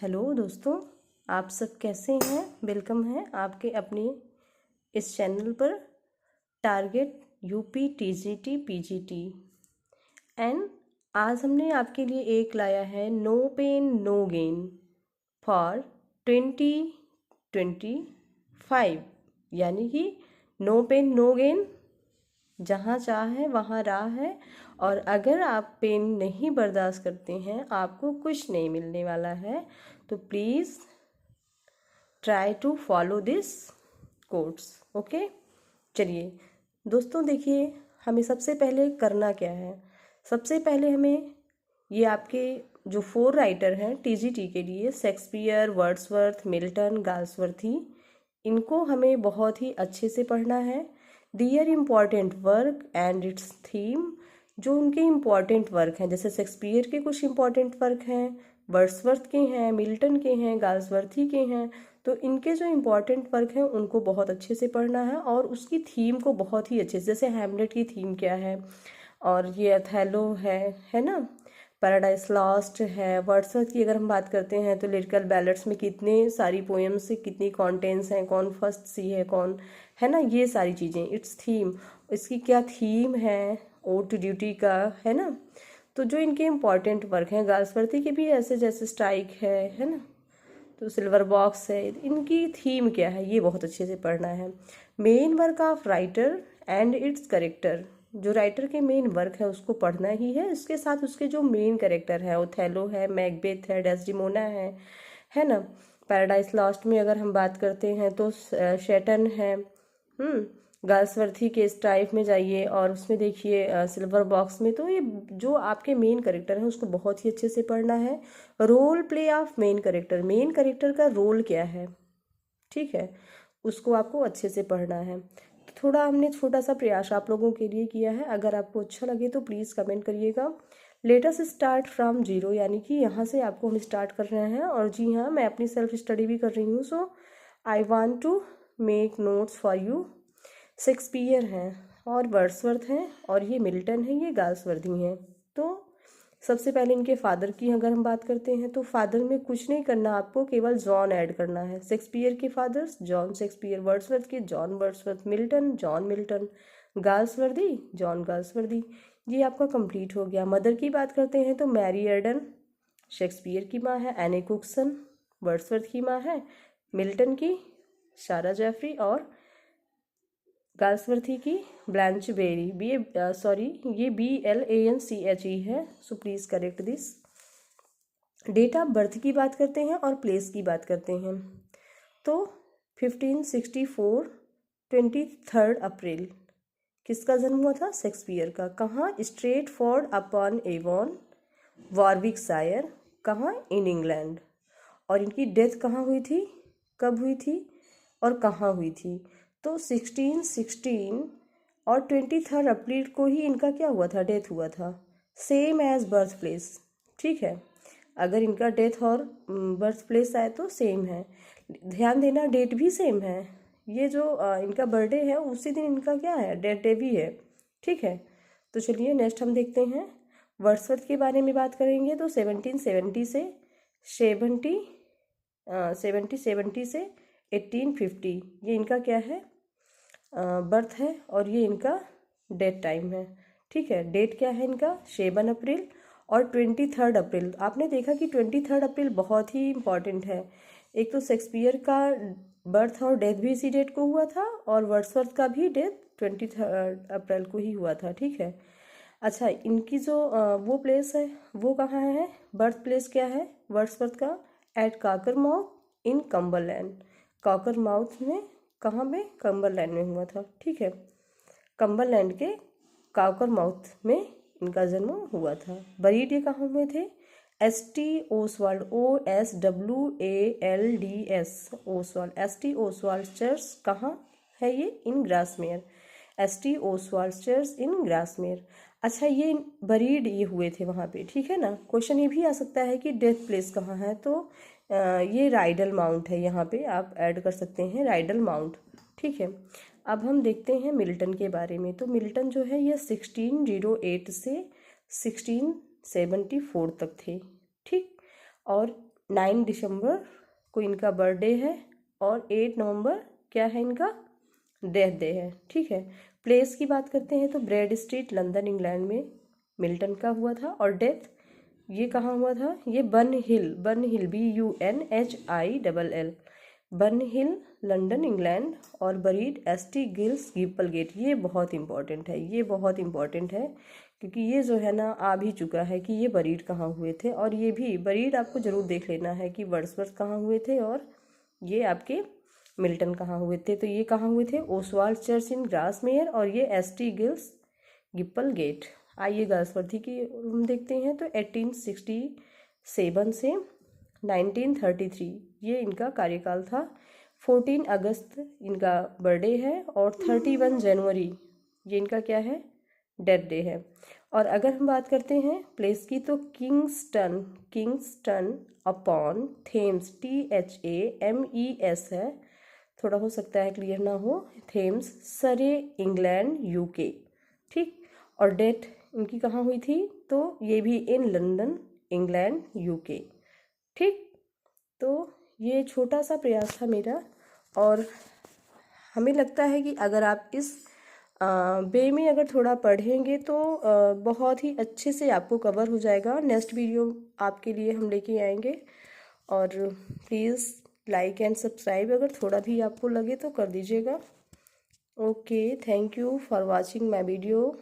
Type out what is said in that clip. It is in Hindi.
हेलो दोस्तों, आप सब कैसे हैं। वेलकम है आपके अपने इस चैनल पर target UP TGT PGT. And आज हमने आपके लिए एक लाया है no pain no gain for 2025, यानी कि नो पेन नो गेन, जहाँ चाह है वहाँ राह है। और अगर आप पेन नहीं बर्दाश्त करते हैं, आपको कुछ नहीं मिलने वाला है, तो please try to follow this codes. Okay, चलिए दोस्तों, देखिए हमें सबसे पहले करना क्या है। सबसे पहले हमें ये आपके जो 4 राइटर हैं टीजीटी के लिए, शेक्सपियर, वर्ड्सवर्थ, मिल्टन, गाल्सवर्थी, इनको हमें बहुत ही अच्छे से पढ़ना है। Their important work and its theme, जो उनके इम्पॉर्टेंट वर्क हैं, जैसे शेक्सपियर के कुछ इम्पॉर्टेंट वर्क हैं, वर्ड्सवर्थ के हैं, मिल्टन के हैं, गाल्सवर्थी के हैं, तो इनके जो इम्पॉर्टेंट वर्क हैं उनको बहुत अच्छे से पढ़ना है और उसकी थीम को बहुत ही अच्छे से, जैसे हैमलेट की थीम क्या है, और ये अथेलो है ना, पैराडाइज लॉस्ट है। वर्ड्सवर्थ की अगर हम बात करते हैं तो लिरिकल बैलेट्स में कितने सारी पोएम्स से कितनी कॉन्टेंट्स हैं, कौन फर्स्ट सी है कौन, है ना, ये सारी चीज़ें। इट्स थीम, इसकी क्या थीम है, ओ टू ड्यूटी का, है ना। तो जो इनके इम्पॉर्टेंट वर्क हैं, गाल्सवर्थी के भी ऐसे, जैसे स्ट्राइक है ना, तो सिल्वर बॉक्स है, इनकी थीम क्या है ये बहुत अच्छे से पढ़ना है। Main work of writer and it's character, जो राइटर के मेन वर्क है उसको पढ़ना ही है, इसके साथ उसके जो मेन करेक्टर है, ओथेलो है, मैकबेथ है, डेस्डिमोना है ना। पैराडाइज लॉस्ट में अगर हम बात करते हैं तो शेटन है। गाल्सवर्थी के स्ट्राइफ में जाइए और उसमें देखिए सिल्वर बॉक्स में, तो ये जो आपके मेन करेक्टर हैं उसको बहुत ही अच्छे से पढ़ना है। Role play of main character, main character का रोल क्या है, ठीक है, उसको आपको अच्छे से पढ़ना है। तो थोड़ा हमने छोटा सा प्रयास आप लोगों के लिए किया है, अगर आपको अच्छा लगे तो प्लीज़ कमेंट करिएगा। Let us start from zero, यानी कि यहाँ से आपको हम स्टार्ट कर रहे हैं। और जी हाँ, मैं अपनी सेल्फ स्टडी भी कर रही हूँ, so I want to make notes for you. Shakespeare हैं और वर्ड्सवर्थ हैं और ये मिल्टन है, ये गाल्सवर्दी हैं। तो सबसे पहले इनके फादर की अगर हम बात करते हैं तो फादर में कुछ नहीं करना, आपको केवल जॉन ऐड करना है। शेक्सपियर के फादर्स जॉन शेक्सपियर, वर्ड्सवर्थ के John Wordsworth, Milton John Milton, Galsworthy John Galsworthy. ये आपका कंप्लीट हो गया। मदर की बात करते हैं तो मैरी एर्डन, शेक्सपियर की माँ है एनी कुक्सन, वर्ड्सवर्थ की माँ है मिल्टन की सारा जेफरी, और गाल्सवर्थी की ब्लैंच बेरी। ये BLANCHE है, so please correct this. Date of birth की बात करते हैं और प्लेस की बात करते हैं। तो 1564 23 अप्रैल किसका जन्म हुआ था, शेक्सपियर का। कहाँ, स्ट्रेटफोर्ड अपॉन एवॉन, वॉरविकशायर, कहाँ, इन इंग्लैंड। और इनकी डेथ कहाँ हुई थी, कब हुई थी और कहाँ हुई थी, तो 1616 और 23 अप्रैल को ही इनका क्या हुआ था, डेथ हुआ था। सेम एज बर्थ प्लेस, ठीक है, अगर इनका डेथ और बर्थ प्लेस आए तो सेम है। ध्यान देना, डेट भी सेम है। ये जो इनका बर्थडे है उसी दिन इनका क्या है, डेथ डे भी है, ठीक है। तो चलिए नेक्स्ट हम देखते हैं। वर्ड्सवर्थ के बारे में बात करेंगे तो 1770 से 1850 ये इनका क्या है, बर्थ है, और ये इनका डेथ टाइम है, ठीक है। डेट क्या है इनका, 7 अप्रैल और 23 अप्रैल। आपने देखा कि 23 अप्रैल बहुत ही इम्पॉर्टेंट है। एक तो शेक्सपियर का बर्थ और डेथ भी इसी डेट को हुआ था, और वर्ड्सवर्थ का भी डेथ 23 अप्रैल को ही हुआ था, ठीक है। अच्छा, इनकी जो वो प्लेस है वो कहाँ है, बर्थ प्लेस क्या है वर्ड्सवर्थ का, एट कॉकरमाउथ इन कम्बरलैंड। कॉकरमाउथ में, कहाँ में, कम्बरलैंड में हुआ था, ठीक है। कम्बरलैंड के कॉकरमाउथ में इनका जन्म हुआ था। बरीड ये कहाँ हुए थे, ST Oswald, OSWALDS Oswald, ST Oswald church, कहाँ है ये, इन ग्रासमेयर, ST ओसवाल्ड चर्च इन ग्रासमेयर। अच्छा, ये बरीड ये हुए थे वहाँ पे, ठीक है ना। क्वेश्चन ये भी आ सकता है कि डेथ प्लेस कहाँ है, तो ये राइडल माउंट है, यहाँ पे आप ऐड कर सकते हैं राइडल माउंट, ठीक है। अब हम देखते हैं मिल्टन के बारे में। तो मिल्टन जो है ये 1608 से 1674 तक थे, ठीक। और 9 दिसंबर को इनका बर्थडे है और 8 नवंबर क्या है इनका डेथ डे है। ठीक है, प्लेस की बात करते हैं तो ब्रैड स्ट्रीट लंदन इंग्लैंड में मिल्टन का हुआ था। और डेथ ये कहाँ हुआ था, ये बर्न हिल BUNHILL बर्न हिल लंदन इंग्लैंड। और बरीड ST गिल्स गिप्पलगेट। ये बहुत इंपॉर्टेंट है, ये बहुत इंपॉर्टेंट है क्योंकि ये जो है ना आ भी चुका है कि ये बरीड कहाँ हुए थे। और ये भी बरीड आपको ज़रूर देख लेना है कि वर्ड्सवर्थ कहाँ हुए थे और ये आपके मिल्टन कहाँ हुए थे। तो ये कहाँ हुए थे, ओसवाल्ड चर्च इन ग्रासमेयर और ये ST गिल्स गिप्पलगेट। आइए गार्सवर्दी की हम देखते हैं तो 1867 से 1933 ये इनका कार्यकाल था। 14 अगस्त इनका बर्थडे है और 31 जनवरी ये इनका क्या है, डेथ डे है। और अगर हम बात करते हैं प्लेस की तो किंगस्टन अपॉन थेम्स THAMES है, थोड़ा हो सकता है क्लियर ना हो, थेम्स सरे इंग्लैंड UK। ठीक, और डेथ इनकी कहाँ हुई थी, तो ये भी इन लंदन इंग्लैंड UK। ठीक, तो ये छोटा सा प्रयास था मेरा और हमें लगता है कि अगर आप इस वे में अगर थोड़ा पढ़ेंगे तो बहुत ही अच्छे से आपको कवर हो जाएगा। नेक्स्ट वीडियो आपके लिए हम लेके आएंगे और प्लीज़ लाइक एंड सब्सक्राइब अगर थोड़ा भी आपको लगे तो कर दीजिएगा। Okay, thank you for watching my video.